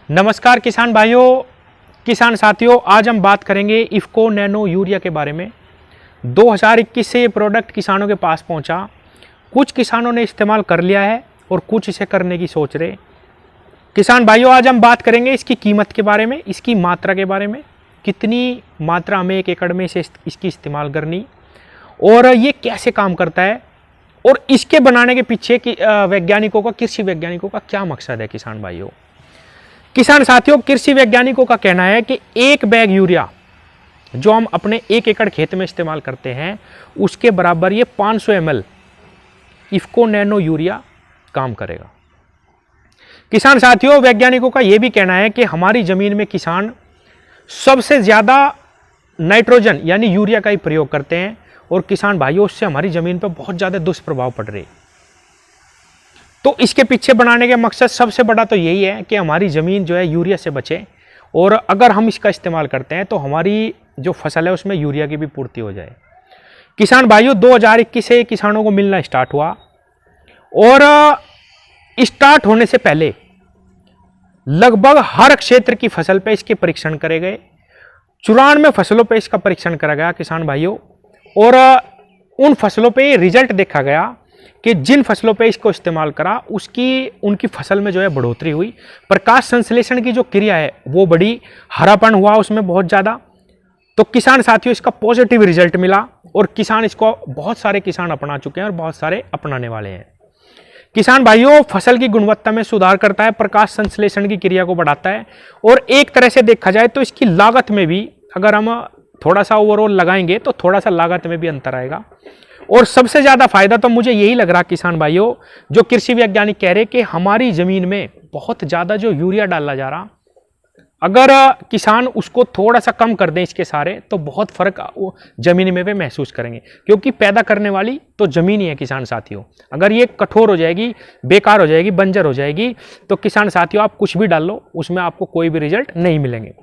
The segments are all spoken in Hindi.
नमस्कार किसान भाइयों, किसान साथियों। आज हम बात करेंगे इफ़को नैनो यूरिया के बारे में। 2021 से ये प्रोडक्ट किसानों के पास पहुंचा। कुछ किसानों ने इस्तेमाल कर लिया है और कुछ इसे करने की सोच रहे। किसान भाइयों, आज हम बात करेंगे इसकी कीमत के बारे में, इसकी मात्रा के बारे में, कितनी मात्रा में 1 एकड़ में इसे इसकी इस्तेमाल करनी और ये कैसे काम करता है और इसके बनाने के पीछे वैज्ञानिकों का, कृषि वैज्ञानिकों का क्या मकसद है। किसान भाइयों, किसान साथियों, कृषि वैज्ञानिकों का कहना है कि 1 बैग यूरिया जो हम अपने 1 एकड़ खेत में इस्तेमाल करते हैं उसके बराबर ये 500 ml इफ़को नैनो यूरिया काम करेगा। किसान साथियों, वैज्ञानिकों का यह भी कहना है कि हमारी जमीन में किसान सबसे ज्यादा नाइट्रोजन यानी यूरिया का ही प्रयोग करते हैं और किसान भाइयों, उससे हमारी जमीन पर बहुत ज्यादा दुष्प्रभाव पड़ रहे। तो इसके पीछे बनाने का मकसद सबसे बड़ा तो यही है कि हमारी ज़मीन जो है यूरिया से बचे और अगर हम इसका इस्तेमाल करते हैं तो हमारी जो फसल है उसमें यूरिया की भी पूर्ति हो जाए। किसान भाइयों, 2021 से किसानों को मिलना स्टार्ट हुआ और स्टार्ट होने से पहले लगभग हर क्षेत्र की फसल पे इसके परीक्षण करे गए। 94 फसलों पे इसका परीक्षण करा गया किसान भाइयों, और उन फसलों पे रिजल्ट देखा गया कि जिन फसलों पे इसको इस्तेमाल करा उनकी फसल में जो है बढ़ोतरी हुई। प्रकाश संश्लेषण की जो क्रिया है वो बड़ी, हरापन हुआ उसमें बहुत ज़्यादा। तो किसान साथियों, इसका पॉजिटिव रिजल्ट मिला और किसान इसको बहुत सारे किसान अपना चुके हैं और बहुत सारे अपनाने वाले हैं। किसान भाइयों, फसल की गुणवत्ता में सुधार करता है, प्रकाश संश्लेषण की क्रिया को बढ़ाता है और एक तरह से देखा जाए तो इसकी लागत में भी, अगर हम थोड़ा सा ओवरऑल लगाएंगे तो थोड़ा सा लागत में भी अंतर आएगा। और सबसे ज्यादा फायदा तो मुझे यही लग रहा किसान भाइयों, जो कृषि वैज्ञानिक कह रहे कि हमारी जमीन में बहुत ज्यादा जो यूरिया डाला जा रहा, अगर किसान उसको थोड़ा सा कम कर दें इसके सारे, तो बहुत फर्क जमीन में वे महसूस करेंगे, क्योंकि पैदा करने वाली तो जमीन ही है किसान साथियों। अगर ये कठोर हो जाएगी, बेकार हो जाएगी, बंजर हो जाएगी, तो किसान साथियों आप कुछ भी डाल लो उसमें आपको कोई भी रिजल्ट नहीं मिलेंगे।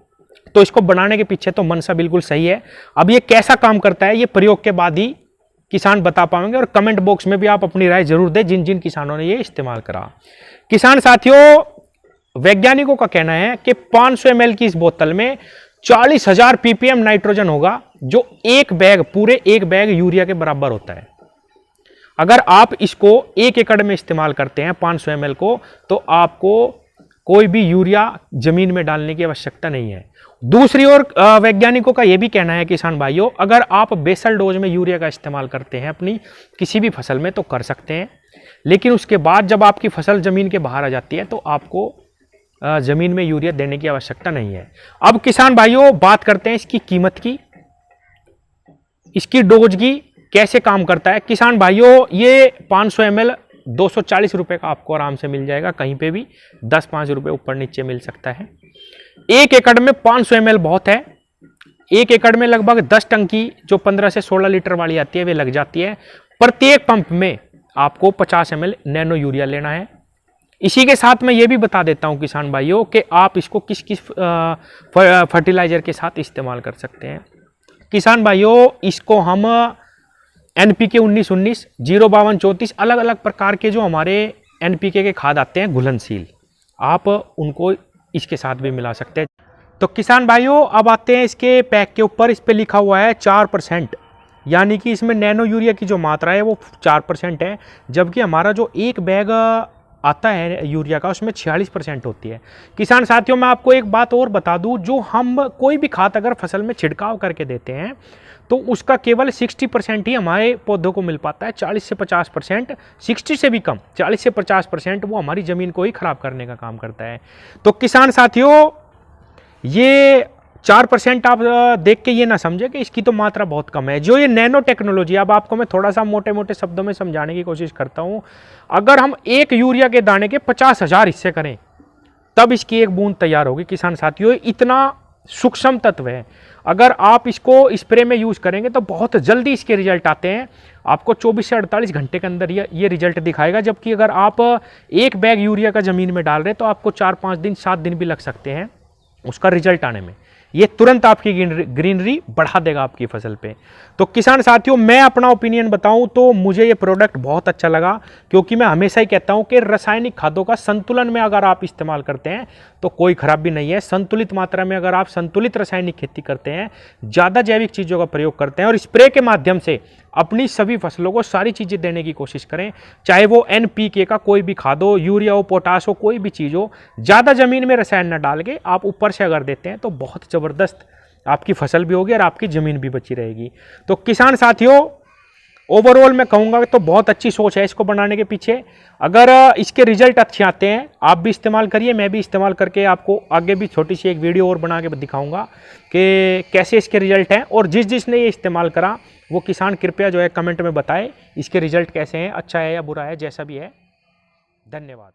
तो इसको बनाने के पीछे तो मनसा बिल्कुल सही है। अब ये कैसा काम करता है ये प्रयोग के बाद ही किसान बता पाएंगे और कमेंट बॉक्स में भी आप अपनी राय जरूर दें जिन जिन किसानों ने ये इस्तेमाल करा। किसान साथियों, वैज्ञानिकों का कहना है कि 500 ml की इस बोतल में 40,000 ppm नाइट्रोजन होगा, जो पूरे 1 बैग यूरिया के बराबर होता है। अगर आप इसको 1 एकड़ में इस्तेमाल करते हैं 500 ml को, तो आपको कोई भी यूरिया जमीन में डालने की आवश्यकता नहीं है। दूसरी ओर वैज्ञानिकों का यह भी कहना है किसान भाइयों, अगर आप बेसल डोज में यूरिया का इस्तेमाल करते हैं अपनी किसी भी फसल में तो कर सकते हैं, लेकिन उसके बाद जब आपकी फसल जमीन के बाहर आ जाती है तो आपको जमीन में यूरिया देने की आवश्यकता नहीं है। अब किसान भाइयों बात करते हैं इसकी कीमत की, इसकी डोज की, कैसे काम करता है। किसान भाइयों, ये 500 ml 240 रुपए का आपको आराम से मिल जाएगा, कहीं पे भी 10-5 रुपए ऊपर नीचे मिल सकता है। 1 एकड़ में 500 ml बहुत है। 1 एकड़ में लगभग 10 टंकी जो 15 से 16 लीटर वाली आती है वे लग जाती है। प्रत्येक पंप में आपको 50 ml नैनो यूरिया लेना है। इसी के साथ मैं ये भी बता देता हूं किसान भाइयों कि आप इसको किस किस फर्टिलाइजर के साथ इस्तेमाल कर सकते हैं। किसान भाइयों, इसको हम NPK 19-19, 052-34 अलग अलग प्रकार के जो हमारे NPK के खाद आते हैं घुलनशील, आप उनको इसके साथ भी मिला सकते हैं। तो किसान भाइयों, अब आते हैं इसके पैक के ऊपर। इस पे लिखा हुआ है 4%, यानी कि इसमें नैनो यूरिया की जो मात्रा है वो 4% है, जबकि हमारा जो 1 बैग आता है यूरिया का उसमें 46% होती है। किसान साथियों, मैं आपको एक बात और बता दूं, जो हम कोई भी खाद अगर फसल में छिड़काव करके देते हैं तो उसका केवल 60% ही हमारे पौधों को मिल पाता है। 40 से 50%, 60 से भी कम, 40 से 50% वो हमारी जमीन को ही खराब करने का काम करता है। तो किसान साथियों, ये 4% आप देख के ये ना समझे कि इसकी तो मात्रा बहुत कम है। जो ये नैनो टेक्नोलॉजी, अब आपको मैं थोड़ा सा मोटे मोटे शब्दों में समझाने की कोशिश करता हूं। अगर हम 1 यूरिया के दाने के 50,000 हिस्से करें तब इसकी 1 बूंद तैयार होगी। किसान साथियों, इतना सूक्ष्म तत्व है। अगर आप इसको स्प्रे में यूज करेंगे तो बहुत जल्दी इसके रिजल्ट आते हैं, आपको 24 से 48 घंटे के अंदर ये रिजल्ट दिखाएगा। जबकि अगर आप 1 बैग यूरिया का जमीन में डाल रहे हैं तो आपको 4-5 दिन 7 दिन भी लग सकते हैं उसका रिजल्ट आने में। ये तुरंत आपकी ग्रीनरी बढ़ा देगा आपकी फसल पे। तो किसान साथियों, मैं अपना ओपिनियन बताऊं तो मुझे ये प्रोडक्ट बहुत अच्छा लगा, क्योंकि मैं हमेशा ही कहता हूं कि रासायनिक खादों का संतुलन में अगर आप इस्तेमाल करते हैं तो कोई खराबी नहीं है। संतुलित मात्रा में अगर आप संतुलित रासायनिक खेती करते हैं, ज़्यादा जैविक चीज़ों का प्रयोग करते हैं और स्प्रे के माध्यम से अपनी सभी फसलों को सारी चीज़ें देने की कोशिश करें, चाहे वो NPK का कोई भी खाद हो, यूरिया हो, पोटाश हो, कोई भी चीज़ हो, ज़्यादा ज़मीन में रसायन न डाल के आप ऊपर से अगर देते हैं तो बहुत ज़बरदस्त आपकी फसल भी होगी और आपकी ज़मीन भी बची रहेगी। तो किसान साथियों, ओवरऑल मैं कहूँगा तो बहुत अच्छी सोच है इसको बनाने के पीछे। अगर इसके रिजल्ट अच्छे आते हैं, आप भी इस्तेमाल करिए, मैं भी इस्तेमाल करके आपको आगे भी छोटी सी एक वीडियो और बना के दिखाऊंगा कि कैसे इसके रिजल्ट हैं। और जिसने ये इस्तेमाल करा वो किसान कृपया जो है कमेंट में बताए इसके रिजल्ट कैसे हैं, अच्छा है या बुरा है, जैसा भी है। धन्यवाद।